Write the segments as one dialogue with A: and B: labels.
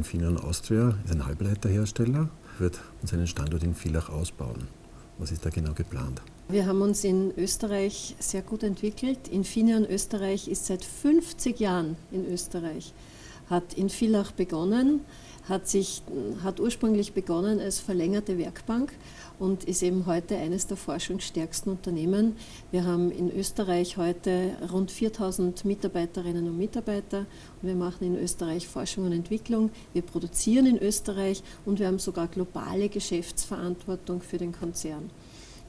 A: Infineon Austria ist ein Halbleiterhersteller, wird seinen Standort in Villach ausbauen. Was ist da genau geplant?
B: Wir haben uns in Österreich sehr gut entwickelt. Infineon Österreich ist seit 50 Jahren in Österreich, hat in Villach begonnen, hat ursprünglich begonnen als verlängerte Werkbank und ist eben heute eines der forschungsstärksten Unternehmen. Wir haben in Österreich heute rund 4.000 Mitarbeiterinnen und Mitarbeiter und wir machen in Österreich Forschung und Entwicklung. Wir produzieren in Österreich und wir haben sogar globale Geschäftsverantwortung für den Konzern.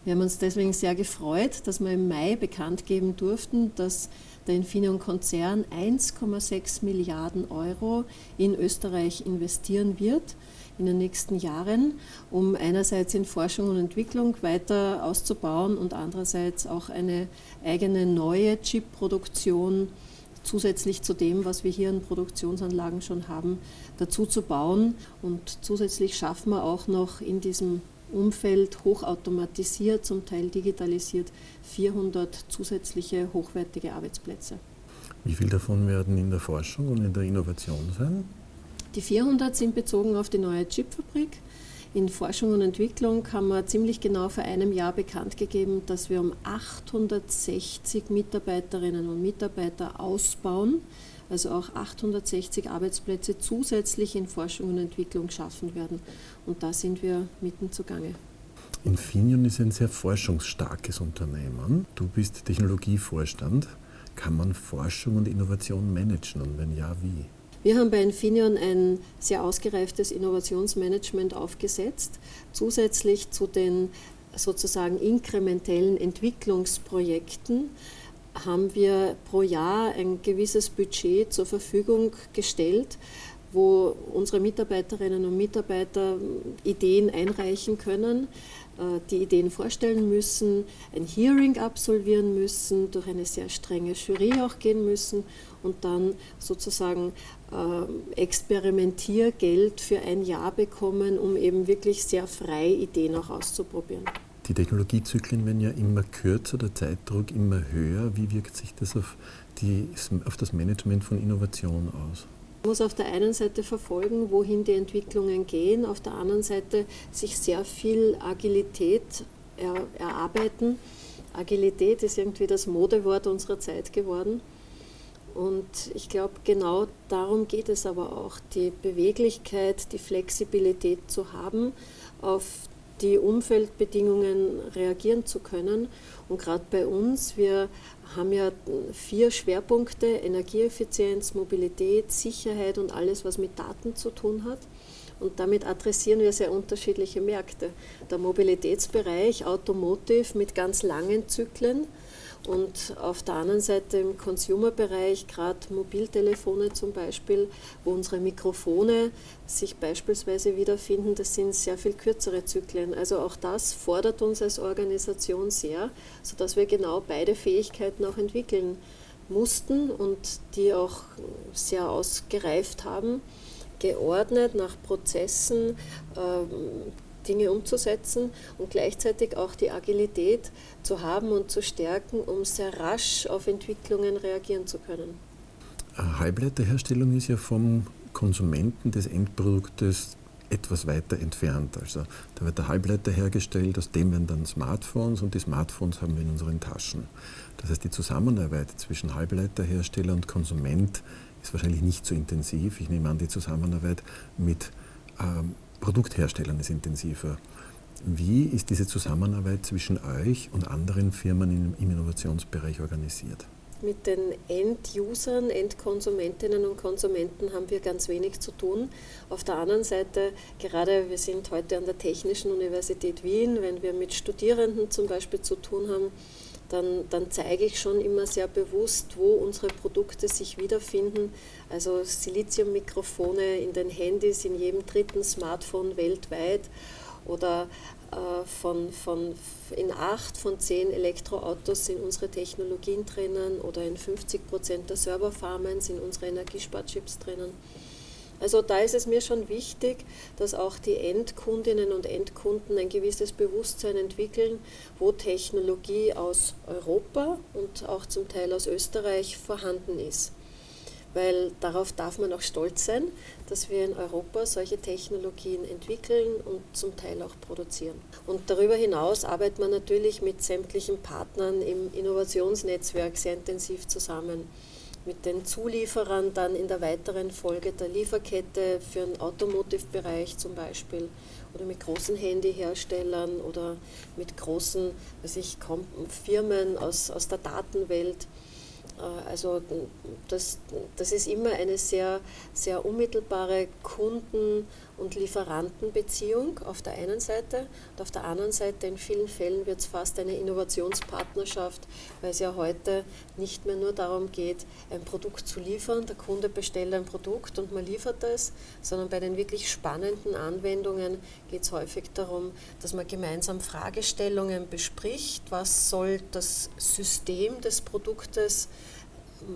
B: Wir haben uns deswegen sehr gefreut, dass wir im Mai bekannt geben durften, dass der Infineon-Konzern 1,6 Milliarden Euro in Österreich investieren wird in den nächsten Jahren, um einerseits in Forschung und Entwicklung weiter auszubauen und andererseits auch eine eigene neue Chip-Produktion zusätzlich zu dem, was wir hier in Produktionsanlagen schon haben, dazu zu bauen. Und zusätzlich schaffen wir auch noch in diesem Umfeld hochautomatisiert, zum Teil digitalisiert, 400 zusätzliche hochwertige Arbeitsplätze.
A: Wie viel davon werden in der Forschung und in der Innovation sein?
B: Die 400 sind bezogen auf die neue Chipfabrik. In Forschung und Entwicklung haben wir ziemlich genau vor einem Jahr bekannt gegeben, dass wir um 860 Mitarbeiterinnen und Mitarbeiter ausbauen, also auch 860 Arbeitsplätze zusätzlich in Forschung und Entwicklung schaffen werden. Und da sind wir mitten zugange.
A: Infineon ist ein sehr forschungsstarkes Unternehmen. Du bist Technologievorstand. Kann man Forschung und Innovation managen und wenn ja, wie?
B: Wir haben bei Infineon ein sehr ausgereiftes Innovationsmanagement aufgesetzt, zusätzlich zu den sozusagen inkrementellen Entwicklungsprojekten haben wir pro Jahr ein gewisses Budget zur Verfügung gestellt, wo unsere Mitarbeiterinnen und Mitarbeiter Ideen einreichen können, die Ideen vorstellen müssen, ein Hearing absolvieren müssen, durch eine sehr strenge Jury auch gehen müssen und dann sozusagen Experimentiergeld für ein Jahr bekommen, um eben wirklich sehr frei Ideen auch auszuprobieren.
A: Die Technologiezyklen werden ja immer kürzer, der Zeitdruck immer höher. Wie wirkt sich das auf das Management von Innovation aus?
B: Man muss auf der einen Seite verfolgen, wohin die Entwicklungen gehen, auf der anderen Seite sich sehr viel Agilität erarbeiten. Agilität ist irgendwie das Modewort unserer Zeit geworden. Und ich glaube, genau darum geht es aber auch, die Beweglichkeit, die Flexibilität zu haben, auf die Umfeldbedingungen reagieren zu können. Und gerade bei uns, wir haben ja 4 Schwerpunkte: Energieeffizienz, Mobilität, Sicherheit und alles, was mit Daten zu tun hat. Und damit adressieren wir sehr unterschiedliche Märkte. Der Mobilitätsbereich, Automotive mit ganz langen Zyklen. Und auf der anderen Seite im Consumer-Bereich, gerade Mobiltelefone zum Beispiel, wo unsere Mikrofone sich beispielsweise wiederfinden, das sind sehr viel kürzere Zyklen. Also auch das fordert uns als Organisation sehr, sodass wir genau beide Fähigkeiten auch entwickeln mussten und die auch sehr ausgereift haben, geordnet nach Prozessen, Dinge umzusetzen und gleichzeitig auch die Agilität zu haben und zu stärken, um sehr rasch auf Entwicklungen reagieren zu können.
A: Halbleiterherstellung ist ja vom Konsumenten des Endproduktes etwas weiter entfernt. Also da wird der Halbleiter hergestellt, aus dem werden dann Smartphones und die Smartphones haben wir in unseren Taschen. Das heißt, die Zusammenarbeit zwischen Halbleiterhersteller und Konsument ist wahrscheinlich nicht so intensiv. Ich nehme an, die Zusammenarbeit mit Produktherstellern ist intensiver. Wie ist diese Zusammenarbeit zwischen euch und anderen Firmen im Innovationsbereich organisiert?
B: Mit den End-Usern, Endkonsumentinnen und Konsumenten haben wir ganz wenig zu tun. Auf der anderen Seite, gerade wir sind heute an der Technischen Universität Wien, wenn wir mit Studierenden zum Beispiel zu tun haben, dann zeige ich schon immer sehr bewusst, wo unsere Produkte sich wiederfinden. Also Siliziummikrofone in den Handys, in jedem 3. Smartphone weltweit oder in 8 von 10 Elektroautos sind unsere Technologien drinnen oder in 50% der Serverfarmen sind unsere Energiesparchips drinnen. Also da ist es mir schon wichtig, dass auch die Endkundinnen und Endkunden ein gewisses Bewusstsein entwickeln, wo Technologie aus Europa und auch zum Teil aus Österreich vorhanden ist. weil darauf darf man auch stolz sein, dass wir in Europa solche Technologien entwickeln und zum Teil auch produzieren. Und darüber hinaus arbeitet man natürlich mit sämtlichen Partnern im Innovationsnetzwerk sehr intensiv zusammen. Mit den Zulieferern dann in der weiteren Folge der Lieferkette für den Automotive-Bereich zum Beispiel oder mit großen Handyherstellern oder mit großen Firmen aus der Datenwelt. Also das ist immer eine sehr, sehr unmittelbare Kunden- und Lieferantenbeziehung auf der einen Seite und auf der anderen Seite in vielen Fällen wird es fast eine Innovationspartnerschaft, weil es ja heute nicht mehr nur darum geht, ein Produkt zu liefern, der Kunde bestellt ein Produkt und man liefert es, sondern bei den wirklich spannenden Anwendungen geht es häufig darum, dass man gemeinsam Fragestellungen bespricht, was soll das System des Produktes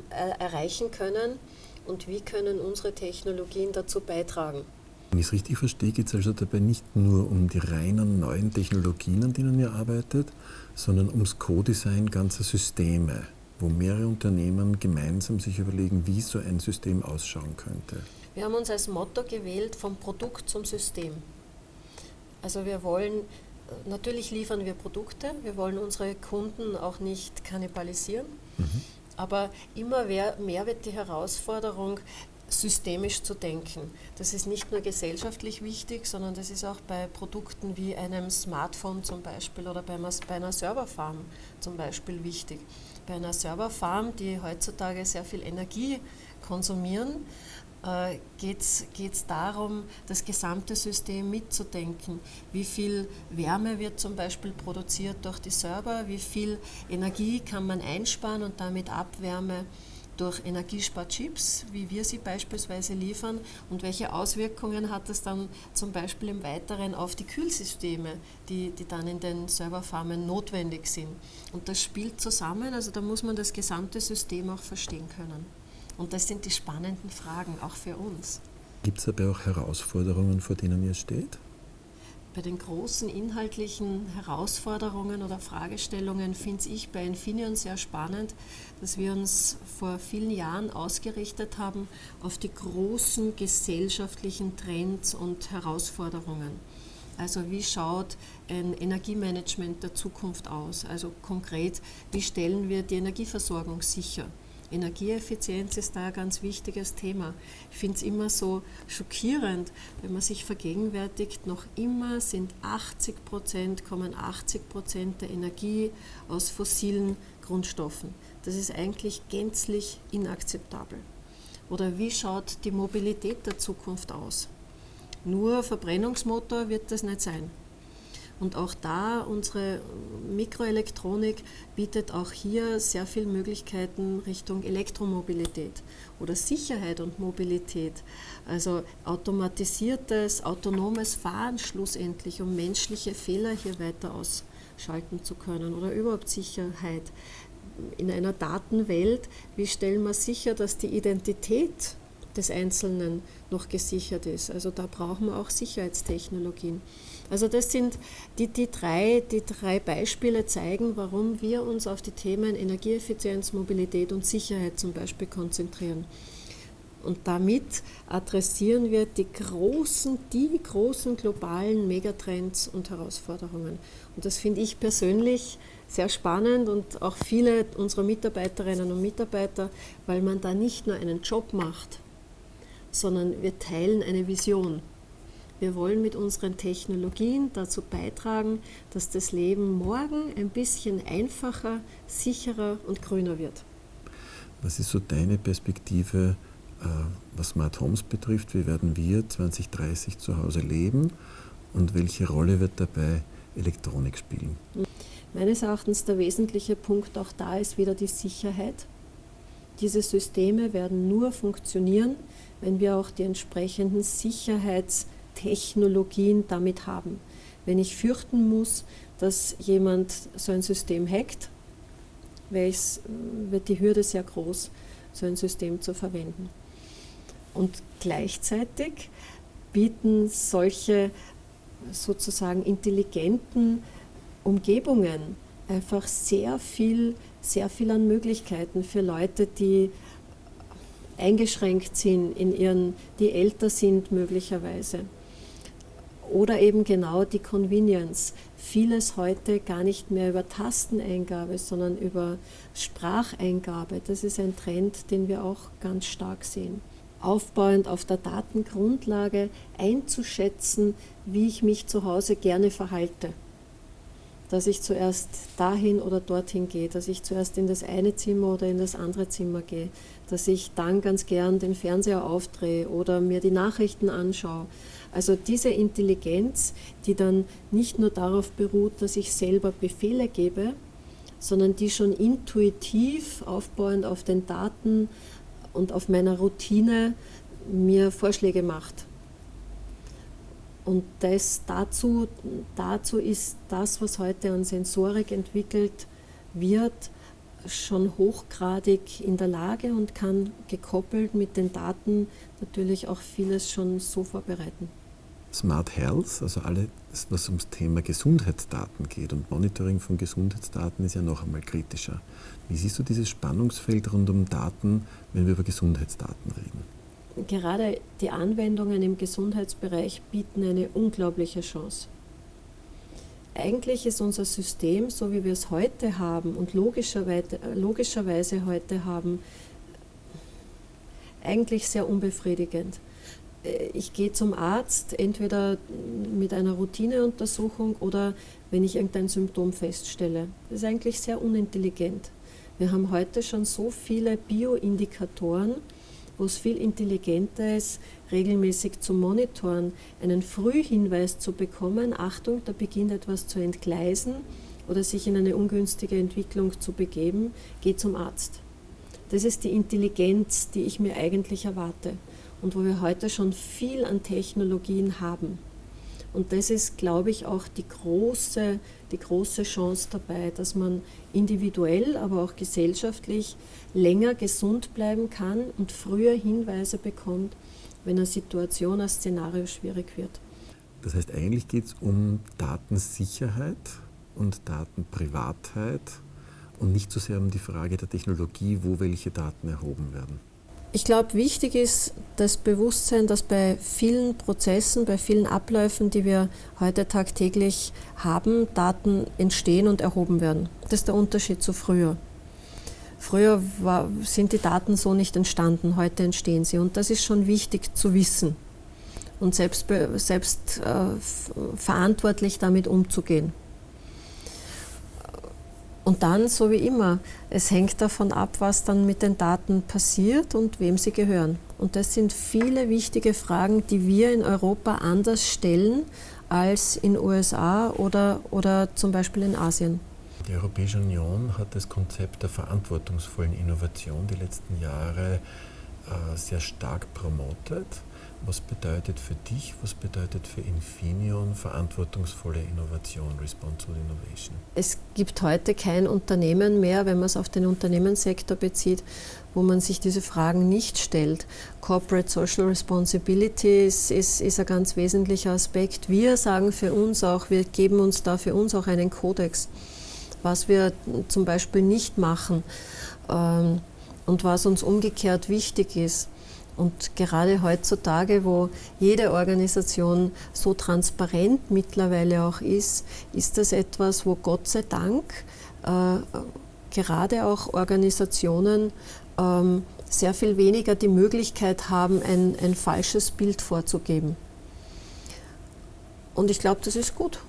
B: erreichen können und wie können unsere Technologien dazu beitragen.
A: Wenn ich es richtig verstehe, geht es also dabei nicht nur um die reinen neuen Technologien, an denen ihr arbeitet, sondern ums Co-Design ganzer Systeme, wo mehrere Unternehmen gemeinsam sich überlegen, wie so ein System ausschauen könnte.
B: Wir haben uns als Motto gewählt, vom Produkt zum System. Also natürlich liefern wir Produkte, wir wollen unsere Kunden auch nicht kannibalisieren, aber immer mehr wird die Herausforderung, systemisch zu denken. Das ist nicht nur gesellschaftlich wichtig, sondern das ist auch bei Produkten wie einem Smartphone zum Beispiel oder bei einer Serverfarm zum Beispiel wichtig. Bei einer Serverfarm, die heutzutage sehr viel Energie konsumieren, geht es darum, das gesamte System mitzudenken. Wie viel Wärme wird zum Beispiel produziert durch die Server, wie viel Energie kann man einsparen und damit Abwärme durch Energiesparchips, wie wir sie beispielsweise liefern, und welche Auswirkungen hat das dann zum Beispiel im Weiteren auf die Kühlsysteme, die dann in den Serverfarmen notwendig sind. Und das spielt zusammen, also da muss man das gesamte System auch verstehen können. Und das sind die spannenden Fragen, auch für uns.
A: Gibt es dabei auch Herausforderungen, vor denen ihr steht?
B: Bei den großen inhaltlichen Herausforderungen oder Fragestellungen finde ich bei Infineon sehr spannend, dass wir uns vor vielen Jahren ausgerichtet haben auf die großen gesellschaftlichen Trends und Herausforderungen. Also wie schaut ein Energiemanagement der Zukunft aus? Also konkret, wie stellen wir die Energieversorgung sicher? Energieeffizienz ist da ein ganz wichtiges Thema. Ich finde es immer so schockierend, wenn man sich vergegenwärtigt, noch immer kommen 80% der Energie aus fossilen Grundstoffen. Das ist eigentlich gänzlich inakzeptabel. Oder wie schaut die Mobilität der Zukunft aus? Nur Verbrennungsmotor wird das nicht sein. Und auch da, unsere Mikroelektronik bietet auch hier sehr viele Möglichkeiten Richtung Elektromobilität oder Sicherheit und Mobilität. Also automatisiertes, autonomes Fahren schlussendlich, um menschliche Fehler hier weiter ausschalten zu können oder überhaupt Sicherheit. In einer Datenwelt, wie stellen wir sicher, dass die Identität des Einzelnen noch gesichert ist? Also da brauchen wir auch Sicherheitstechnologien. Also das sind die drei Beispiele zeigen, warum wir uns auf die Themen Energieeffizienz, Mobilität und Sicherheit zum Beispiel konzentrieren. Und damit adressieren wir die großen globalen Megatrends und Herausforderungen. Und das finde ich persönlich sehr spannend und auch viele unserer Mitarbeiterinnen und Mitarbeiter, weil man da nicht nur einen Job macht, sondern wir teilen eine Vision. Wir wollen mit unseren Technologien dazu beitragen, dass das Leben morgen ein bisschen einfacher, sicherer und grüner wird.
A: Was ist so deine Perspektive, was Smart Homes betrifft? Wie werden wir 2030 zu Hause leben und welche Rolle wird dabei Elektronik spielen?
B: Meines Erachtens der wesentliche Punkt auch da ist wieder die Sicherheit. Diese Systeme werden nur funktionieren, wenn wir auch die entsprechenden Sicherheitstechnologien damit haben. Wenn ich fürchten muss, dass jemand so ein System hackt, wird die Hürde sehr groß, so ein System zu verwenden. Und gleichzeitig bieten solche sozusagen intelligenten Umgebungen einfach sehr viel an Möglichkeiten für Leute, die eingeschränkt sind, die älter sind möglicherweise. Oder eben genau die Convenience. Vieles heute gar nicht mehr über Tasteneingabe, sondern über Spracheingabe. Das ist ein Trend, den wir auch ganz stark sehen. Aufbauend auf der Datengrundlage einzuschätzen, wie ich mich zu Hause gerne verhalte. Dass ich zuerst dahin oder dorthin gehe, dass ich zuerst in das eine Zimmer oder in das andere Zimmer gehe, dass ich dann ganz gern den Fernseher aufdrehe oder mir die Nachrichten anschaue. Also diese Intelligenz, die dann nicht nur darauf beruht, dass ich selber Befehle gebe, sondern die schon intuitiv aufbauend auf den Daten und auf meiner Routine mir Vorschläge macht. Und dazu ist das, was heute an Sensorik entwickelt wird, schon hochgradig in der Lage und kann gekoppelt mit den Daten natürlich auch vieles schon so vorbereiten.
A: Smart Health, also alles, was ums Thema Gesundheitsdaten geht und Monitoring von Gesundheitsdaten, ist ja noch einmal kritischer. Wie siehst du dieses Spannungsfeld rund um Daten, wenn wir über Gesundheitsdaten reden?
B: Gerade die Anwendungen im Gesundheitsbereich bieten eine unglaubliche Chance. Eigentlich ist unser System, so wie wir es heute haben und logischerweise heute haben, eigentlich sehr unbefriedigend. Ich gehe zum Arzt, entweder mit einer Routineuntersuchung oder wenn ich irgendein Symptom feststelle. Das ist eigentlich sehr unintelligent. Wir haben heute schon so viele Bioindikatoren, wo es viel intelligenter ist, regelmäßig zu monitoren, einen Frühhinweis zu bekommen, Achtung, da beginnt etwas zu entgleisen oder sich in eine ungünstige Entwicklung zu begeben, geh zum Arzt. Das ist die Intelligenz, die ich mir eigentlich erwarte und wo wir heute schon viel an Technologien haben. Und das ist, glaube ich, auch die große Chance dabei, dass man individuell, aber auch gesellschaftlich länger gesund bleiben kann und früher Hinweise bekommt, wenn eine Situation, ein Szenario schwierig wird.
A: Das heißt, eigentlich geht es um Datensicherheit und Datenprivatheit und nicht so sehr um die Frage der Technologie, wo welche Daten erhoben werden.
B: Ich glaube, wichtig ist das Bewusstsein, dass bei vielen Prozessen, bei vielen Abläufen, die wir heute tagtäglich haben, Daten entstehen und erhoben werden. Das ist der Unterschied zu früher. Früher sind die Daten so nicht entstanden, heute entstehen sie. Und das ist schon wichtig zu wissen und selbst verantwortlich damit umzugehen. Und dann, so wie immer, es hängt davon ab, was dann mit den Daten passiert und wem sie gehören. Und das sind viele wichtige Fragen, die wir in Europa anders stellen als in den USA oder zum Beispiel in Asien.
A: Die Europäische Union hat das Konzept der verantwortungsvollen Innovation die letzten Jahre sehr stark promotet. Was bedeutet für dich, was bedeutet für Infineon verantwortungsvolle Innovation, Responsible Innovation? Es
B: gibt heute kein Unternehmen mehr, wenn man es auf den Unternehmenssektor bezieht, wo man sich diese Fragen nicht stellt. Corporate Social Responsibility ist ein ganz wesentlicher Aspekt. Wir sagen für uns auch, wir geben uns da für uns auch einen Kodex, was wir zum Beispiel nicht machen und was uns umgekehrt wichtig ist. Und gerade heutzutage, wo jede Organisation so transparent mittlerweile auch ist das etwas, wo Gott sei Dank gerade auch Organisationen sehr viel weniger die Möglichkeit haben, ein falsches Bild vorzugeben. Und ich glaube, das ist gut.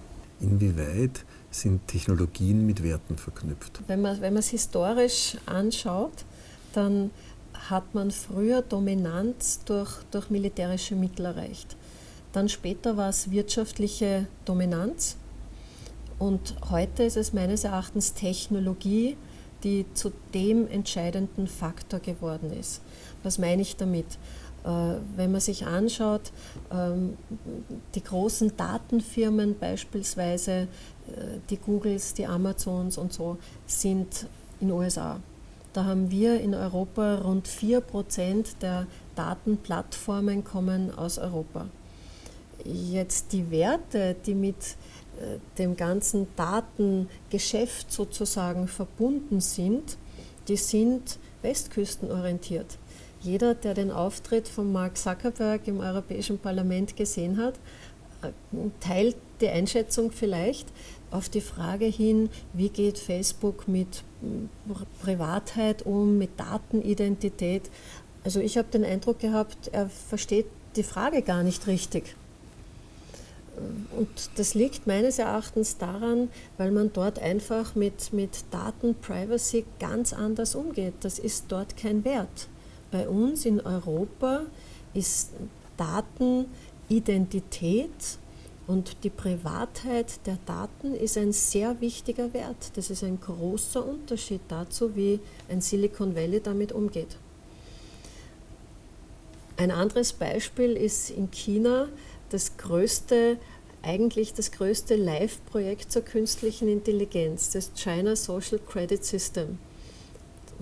A: Inwieweit sind Technologien mit Werten verknüpft?
B: Wenn man es historisch anschaut, dann hat man früher Dominanz durch militärische Mittel erreicht. Dann später war es wirtschaftliche Dominanz und heute ist es meines Erachtens Technologie, die zu dem entscheidenden Faktor geworden ist. Was meine ich damit? Wenn man sich anschaut, die großen Datenfirmen beispielsweise, die Googles, die Amazons und so, sind in den USA. Da haben wir in Europa rund 4% der Datenplattformen kommen aus Europa. Jetzt die Werte, die mit dem ganzen Datengeschäft sozusagen verbunden sind, die sind westküstenorientiert. Jeder, der den Auftritt von Mark Zuckerberg im Europäischen Parlament gesehen hat, teilt die Einschätzung vielleicht auf die Frage hin, wie geht Facebook mit Privatheit um, mit Datenidentität. Also ich habe den Eindruck gehabt, er versteht die Frage gar nicht richtig. Und das liegt meines Erachtens daran, weil man dort einfach mit Datenprivacy ganz anders umgeht. Das ist dort kein Wert. Bei uns in Europa ist Datenidentität und die Privatheit der Daten ist ein sehr wichtiger Wert. Das ist ein großer Unterschied dazu, wie ein Silicon Valley damit umgeht. Ein anderes Beispiel ist in China das größte Live-Projekt zur künstlichen Intelligenz, das China Social Credit System.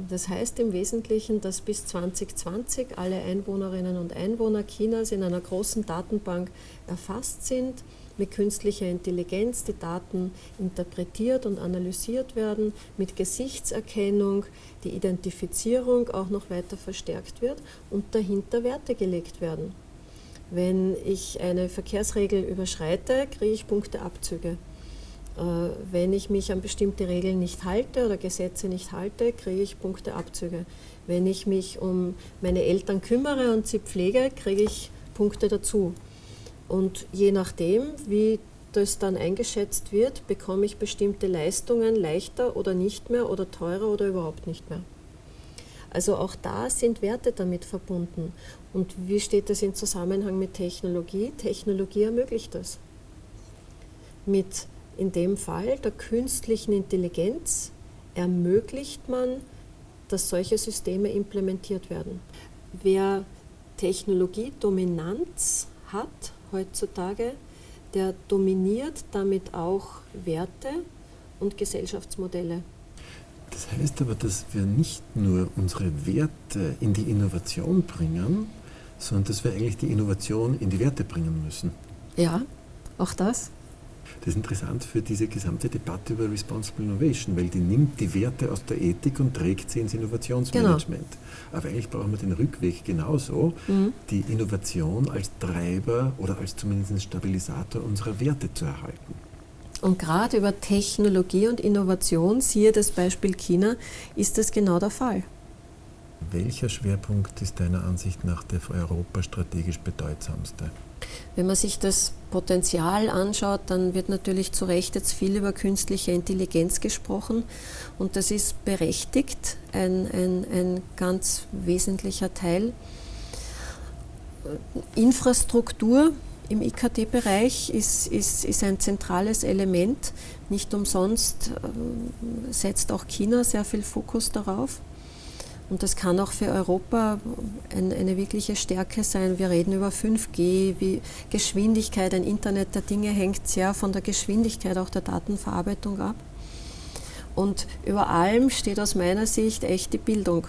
B: Das heißt im Wesentlichen, dass bis 2020 alle Einwohnerinnen und Einwohner Chinas in einer großen Datenbank erfasst sind, mit künstlicher Intelligenz die Daten interpretiert und analysiert werden, mit Gesichtserkennung die Identifizierung auch noch weiter verstärkt wird und dahinter Werte gelegt werden. Wenn ich eine Verkehrsregel überschreite, kriege ich Punkteabzüge. Wenn ich mich an bestimmte Regeln nicht halte oder Gesetze nicht halte, kriege ich Punkteabzüge. Wenn ich mich um meine Eltern kümmere und sie pflege, kriege ich Punkte dazu. Und je nachdem, wie das dann eingeschätzt wird, bekomme ich bestimmte Leistungen leichter oder nicht mehr oder teurer oder überhaupt nicht mehr. Also auch da sind Werte damit verbunden. Und wie steht das in Zusammenhang mit Technologie? Technologie ermöglicht das. Mit in dem Fall der künstlichen Intelligenz ermöglicht man, dass solche Systeme implementiert werden. Wer Technologiedominanz hat heutzutage, der dominiert damit auch Werte und Gesellschaftsmodelle.
A: Das heißt aber, dass wir nicht nur unsere Werte in die Innovation bringen, sondern dass wir eigentlich die Innovation in die Werte bringen müssen.
B: Ja, auch das.
A: Das ist interessant für diese gesamte Debatte über Responsible Innovation, weil die nimmt die Werte aus der Ethik und trägt sie ins Innovationsmanagement. Genau. Aber eigentlich brauchen wir den Rückweg genauso, die Innovation als Treiber oder als zumindest Stabilisator unserer Werte zu erhalten.
B: Und gerade über Technologie und Innovation, siehe das Beispiel China, ist das genau der Fall.
A: Welcher Schwerpunkt ist deiner Ansicht nach der für Europa strategisch bedeutsamste?
B: Wenn man sich das Potenzial anschaut, dann wird natürlich zu Recht jetzt viel über künstliche Intelligenz gesprochen und das ist berechtigt, ein ganz wesentlicher Teil. Infrastruktur im IKT-Bereich ist ein zentrales Element. Nicht umsonst setzt auch China sehr viel Fokus darauf. Und das kann auch für Europa eine wirkliche Stärke sein. Wir reden über 5G, wie Geschwindigkeit, ein Internet der Dinge hängt sehr von der Geschwindigkeit auch der Datenverarbeitung ab. Und über allem steht aus meiner Sicht echt die Bildung,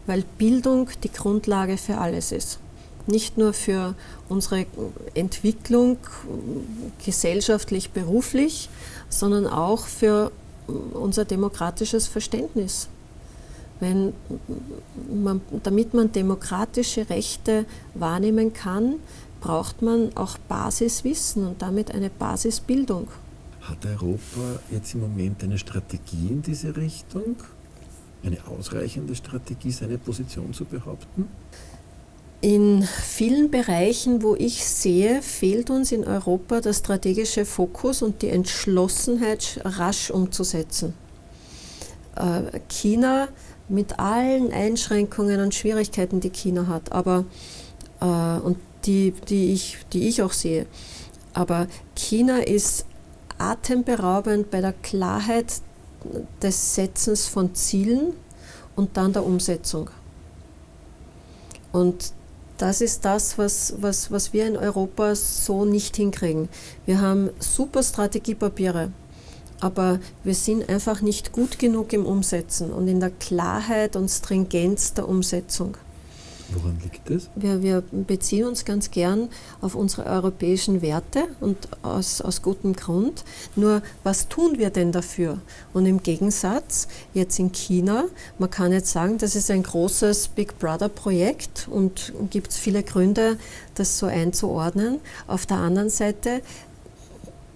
B: weil Bildung die Grundlage für alles ist. Nicht nur für unsere Entwicklung gesellschaftlich, beruflich, sondern auch für unser demokratisches Verständnis. Damit man demokratische Rechte wahrnehmen kann, braucht man auch Basiswissen und damit eine Basisbildung.
A: Hat Europa jetzt im Moment eine Strategie in diese Richtung? Eine ausreichende Strategie, seine Position zu behaupten?
B: In vielen Bereichen, wo ich sehe, fehlt uns in Europa der strategische Fokus und die Entschlossenheit, rasch umzusetzen. China mit allen Einschränkungen und Schwierigkeiten, die China hat, und die ich auch sehe. Aber China ist atemberaubend bei der Klarheit des Setzens von Zielen und dann der Umsetzung. Und das ist das, was wir in Europa so nicht hinkriegen. Wir haben super Strategiepapiere, aber wir sind einfach nicht gut genug im Umsetzen und in der Klarheit und Stringenz der Umsetzung.
A: Woran liegt das?
B: Wir beziehen uns ganz gern auf unsere europäischen Werte und aus gutem Grund. Nur was tun wir denn dafür? Und im Gegensatz, jetzt in China, man kann jetzt sagen, das ist ein großes Big Brother-Projekt und gibt es viele Gründe, das so einzuordnen. Auf der anderen Seite,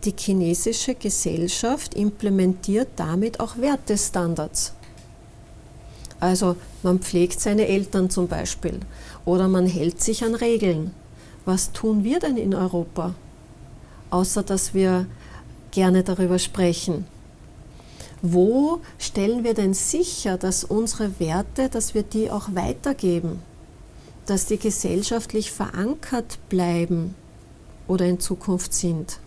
B: die chinesische Gesellschaft implementiert damit auch Wertestandards. Also man pflegt seine Eltern zum Beispiel oder man hält sich an Regeln. Was tun wir denn in Europa? Außer dass wir gerne darüber sprechen. Wo stellen wir denn sicher, dass unsere Werte, dass wir die auch weitergeben? Dass die gesellschaftlich verankert bleiben oder in Zukunft sind?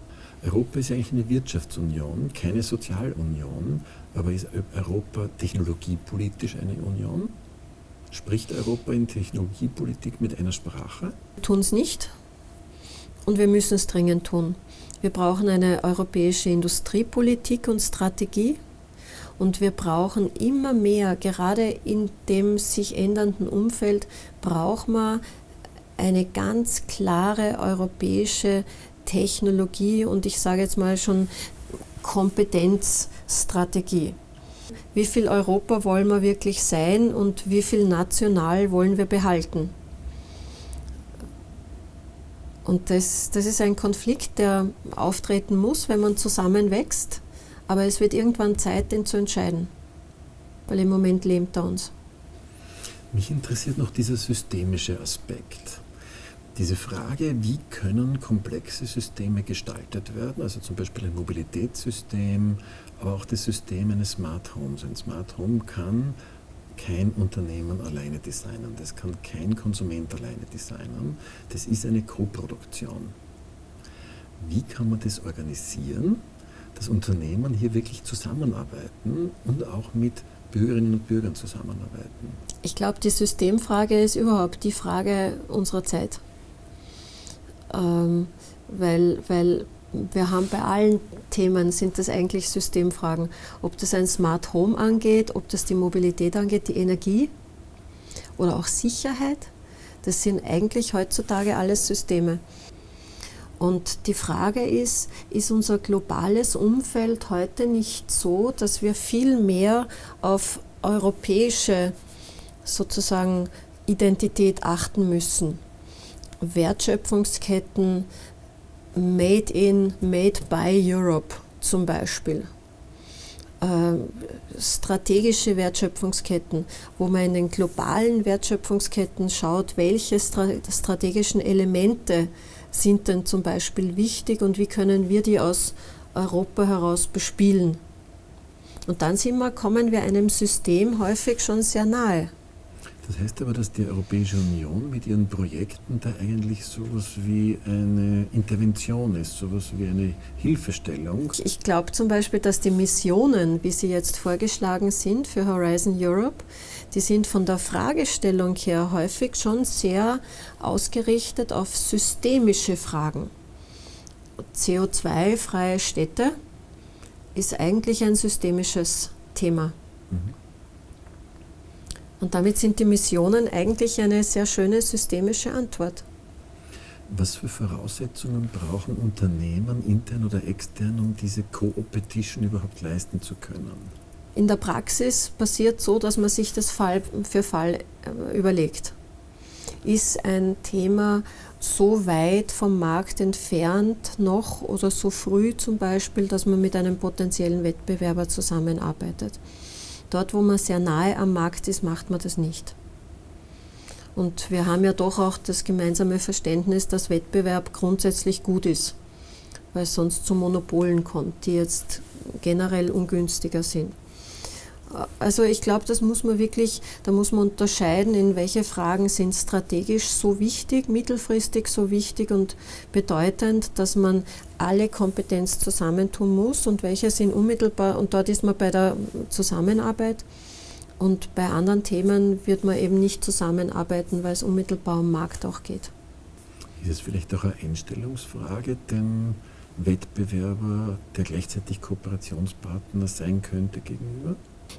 A: Europa ist eigentlich eine Wirtschaftsunion, keine Sozialunion, aber ist Europa technologiepolitisch eine Union? Spricht Europa in Technologiepolitik mit einer Sprache?
B: Wir tun es nicht und wir müssen es dringend tun. Wir brauchen eine europäische Industriepolitik und Strategie und wir brauchen immer mehr, gerade in dem sich ändernden Umfeld, brauchen wir eine ganz klare europäische Technologie und ich sage jetzt mal schon Kompetenzstrategie. Wie viel Europa wollen wir wirklich sein und wie viel national wollen wir behalten? Und das ist ein Konflikt, der auftreten muss, wenn man zusammenwächst, aber es wird irgendwann Zeit, den zu entscheiden, weil im Moment lähmt er uns.
A: Mich interessiert noch dieser systemische Aspekt. Diese Frage, wie können komplexe Systeme gestaltet werden, also zum Beispiel ein Mobilitätssystem, aber auch das System eines Smart Homes. Ein Smart Home kann kein Unternehmen alleine designen, das kann kein Konsument alleine designen, das ist eine Koproduktion. Wie kann man das organisieren, dass Unternehmen hier wirklich zusammenarbeiten und auch mit Bürgerinnen und Bürgern zusammenarbeiten?
B: Ich glaube, die Systemfrage ist überhaupt die Frage unserer Zeit. Weil wir haben bei allen Themen, sind das eigentlich Systemfragen. Ob das ein Smart Home angeht, ob das die Mobilität angeht, die Energie oder auch Sicherheit, das sind eigentlich heutzutage alles Systeme. Und die Frage ist unser globales Umfeld heute nicht so, dass wir viel mehr auf europäische sozusagen Identität achten müssen? Wertschöpfungsketten, Made in, Made by Europe zum Beispiel. Strategische Wertschöpfungsketten, wo man in den globalen Wertschöpfungsketten schaut, welche strategischen Elemente sind denn zum Beispiel wichtig und wie können wir die aus Europa heraus bespielen. Und dann kommen wir einem System häufig schon sehr nahe.
A: Das heißt aber, dass die Europäische Union mit ihren Projekten da eigentlich sowas wie eine Intervention ist, sowas wie eine Hilfestellung.
B: Ich glaube zum Beispiel, dass die Missionen, wie sie jetzt vorgeschlagen sind für Horizon Europe, die sind von der Fragestellung her häufig schon sehr ausgerichtet auf systemische Fragen. CO2-freie Städte ist eigentlich ein systemisches Thema. Mhm. Und damit sind die Missionen eigentlich eine sehr schöne systemische Antwort.
A: Was für Voraussetzungen brauchen Unternehmen, intern oder extern, um diese Co-Opetition überhaupt leisten zu können?
B: In der Praxis passiert so, dass man sich das Fall für Fall überlegt. Ist ein Thema so weit vom Markt entfernt noch oder so früh zum Beispiel, dass man mit einem potenziellen Wettbewerber zusammenarbeitet? Dort, wo man sehr nahe am Markt ist, macht man das nicht. Und wir haben ja doch auch das gemeinsame Verständnis, dass Wettbewerb grundsätzlich gut ist, weil es sonst zu Monopolen kommt, die jetzt generell ungünstiger sind. Also ich glaube, da muss man unterscheiden, in welche Fragen sind strategisch so wichtig, mittelfristig so wichtig und bedeutend, dass man alle Kompetenz zusammentun muss und welche sind unmittelbar, und dort ist man bei der Zusammenarbeit und bei anderen Themen wird man eben nicht zusammenarbeiten, weil es unmittelbar um Markt auch geht.
A: Ist es vielleicht auch eine Einstellungsfrage, dem Wettbewerber, der gleichzeitig Kooperationspartner sein könnte, gegenüber?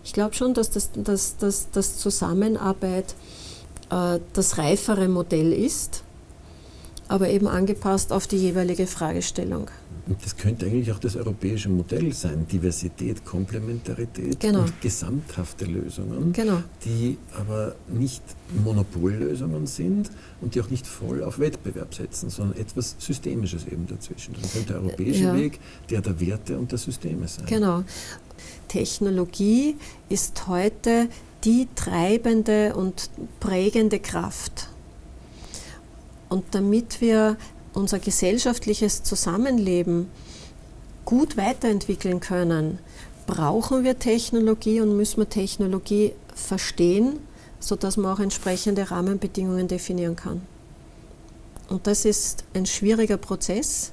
B: Ich glaube schon, dass das Zusammenarbeit das reifere Modell ist, aber eben angepasst auf die jeweilige Fragestellung.
A: Und das könnte eigentlich auch das europäische Modell sein, Diversität, Komplementarität
B: Genau.
A: und gesamthafte Lösungen,
B: Genau.
A: die aber nicht Monopollösungen sind und die auch nicht voll auf Wettbewerb setzen, sondern etwas Systemisches eben dazwischen. Das könnte der europäische Weg der Werte und der Systeme sein.
B: Genau. Technologie ist heute die treibende und prägende Kraft. Und damit wir unser gesellschaftliches Zusammenleben gut weiterentwickeln können, brauchen wir Technologie und müssen wir Technologie verstehen, sodass man auch entsprechende Rahmenbedingungen definieren kann. Und das ist ein schwieriger Prozess.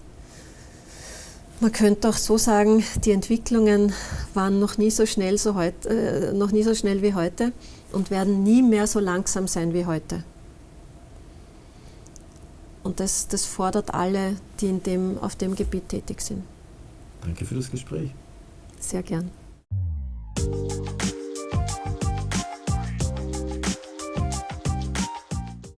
B: Man könnte auch so sagen, die Entwicklungen waren noch nie so schnell wie heute und werden nie mehr so langsam sein wie heute. Und das fordert alle, die auf dem Gebiet tätig sind.
A: Danke für das Gespräch.
B: Sehr gern.